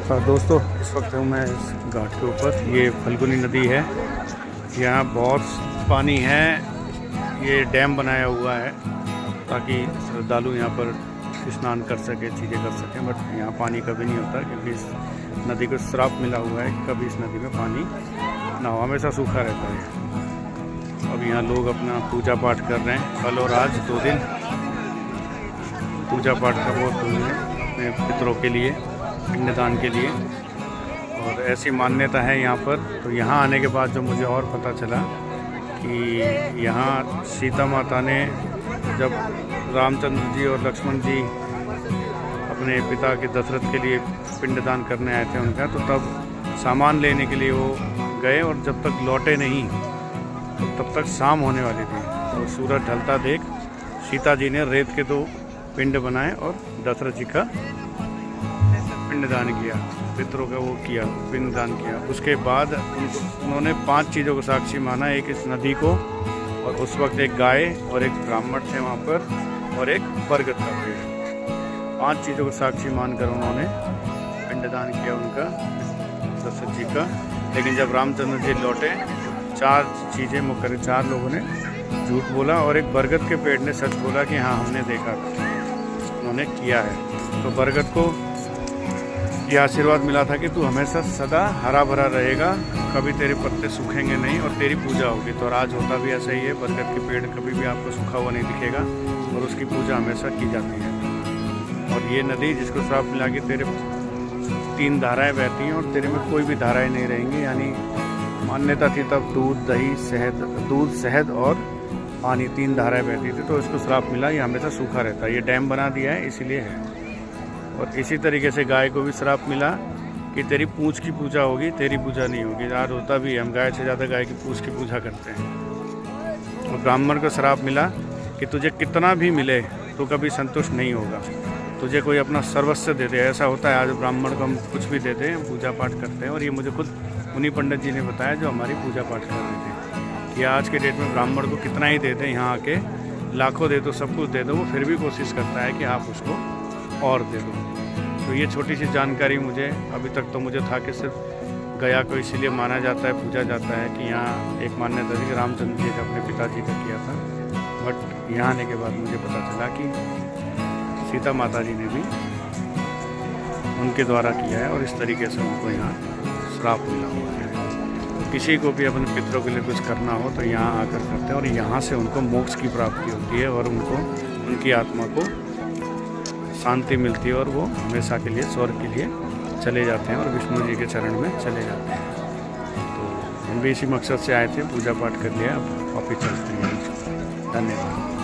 दोस्तों इस वक्त हूँ मैं इस घाट के ऊपर। ये फल्गुनी नदी है, यहाँ बहुत पानी है। ये डैम बनाया हुआ है ताकि श्रद्धालु यहाँ पर स्नान कर सके, चीज़ें कर सकें। बट यहाँ पानी कभी नहीं होता क्योंकि इस नदी को श्राप मिला हुआ है कि कभी इस नदी में पानी ना हो, हमेशा सूखा रहता है। अब यहाँ लोग अपना पूजा पाठ कर रहे हैं। कल और आज 2 दिन पूजा पाठ का बहुत अपने पितरों के लिए, पिंडदान के लिए। और ऐसी मान्यता है यहाँ पर। तो यहाँ आने के बाद जो मुझे और पता चला कि यहाँ सीता माता ने जब रामचंद्र जी और लक्ष्मण जी अपने पिता के दशरथ के लिए पिंडदान करने आए थे उनका, तो तब सामान लेने के लिए वो गए और जब तक लौटे नहीं तो तब तक शाम होने वाली थी। तो सूरज ढलता देख सीता जी ने रेत के 2 पिंड बनाए और दशरथ जी का पिंडदान किया, पितरों का वो किया, पिंडदान किया। उसके बाद उन्होंने 5 चीज़ों को साक्षी माना। एक इस नदी को, और उस वक्त एक गाय और एक ब्राह्मण थे वहाँ पर, और एक बरगद का पेड़। 5 चीज़ों को साक्षी मानकर उन्होंने पिंडदान किया उनका, दशरथ जी का। लेकिन जब रामचंद्र जी लौटे, 4 चीज़ें मुकर 4 लोगों ने झूठ बोला और एक बरगद के पेड़ ने सच बोला कि हाँ हमने देखा, उन्होंने किया है। तो बरगद को ये आशीर्वाद मिला था कि तू हमेशा सदा हरा भरा रहेगा, कभी तेरे पत्ते सूखेंगे नहीं और तेरी पूजा होगी। तो आज होता भी ऐसा ही है, बरगद के पेड़ कभी भी आपको सूखा हुआ नहीं दिखेगा और उसकी पूजा हमेशा की जाती है। और ये नदी जिसको श्राप मिला कि तेरे 3 धाराएं बहती हैं और तेरे में कोई भी धाराएं नहीं रहेंगी। यानी मान्यता थी तब दूध, दही, शहद और पानी 3 धाराएं बहती थी। तो इसको श्राप मिला, ये हमेशा सूखा रहता है। ये डैम बना दिया है इसीलिए है। और इसी तरीके से गाय को भी श्राप मिला कि तेरी पूंछ की पूजा होगी, तेरी पूजा नहीं होगी। आज होता भी है, हम गाय से ज़्यादा गाय की पूंछ की पूजा करते हैं। और ब्राह्मण को श्राप मिला कि तुझे कितना भी मिले तो कभी संतुष्ट नहीं होगा, तुझे कोई अपना सर्वस्व दे दे। ऐसा होता है, आज ब्राह्मण को हम कुछ भी देते हैं, पूजा पाठ करते हैं। और ये मुझे खुद मुनि पंडित जी ने बताया जो हमारी पूजा पाठ कर रहे थे, कि आज के डेट में ब्राह्मण को कितना ही दे दें, यहाँ आके लाखों दे दो, सब कुछ दे दो, वो फिर भी कोशिश करता है कि आप उसको और दे दो। तो ये छोटी सी जानकारी मुझे, अभी तक तो मुझे था कि सिर्फ गया को इसीलिए माना जाता है, पूजा जाता है कि यहाँ एक मान्यता थी कि रामचंद्र जी ने अपने पिताजी का किया था। बट यहाँ आने के बाद मुझे पता चला कि सीता माता जी ने भी उनके द्वारा किया है और इस तरीके से उनको यहाँ श्राप मिला हुआ है। तो किसी को भी अपने पितरों के लिए कुछ करना हो तो यहाँ आकर करते हैं और यहाँ से उनको मोक्ष की प्राप्ति होती है और उनको, उनकी आत्मा को शांति मिलती है और वो हमेशा के लिए स्वर्ग के लिए चले जाते हैं और विष्णु जी के चरण में चले जाते हैं। तो हम भी इसी मकसद से आए थे, पूजा पाठ कर लिया, अब वापिस चलते हैं। धन्यवाद।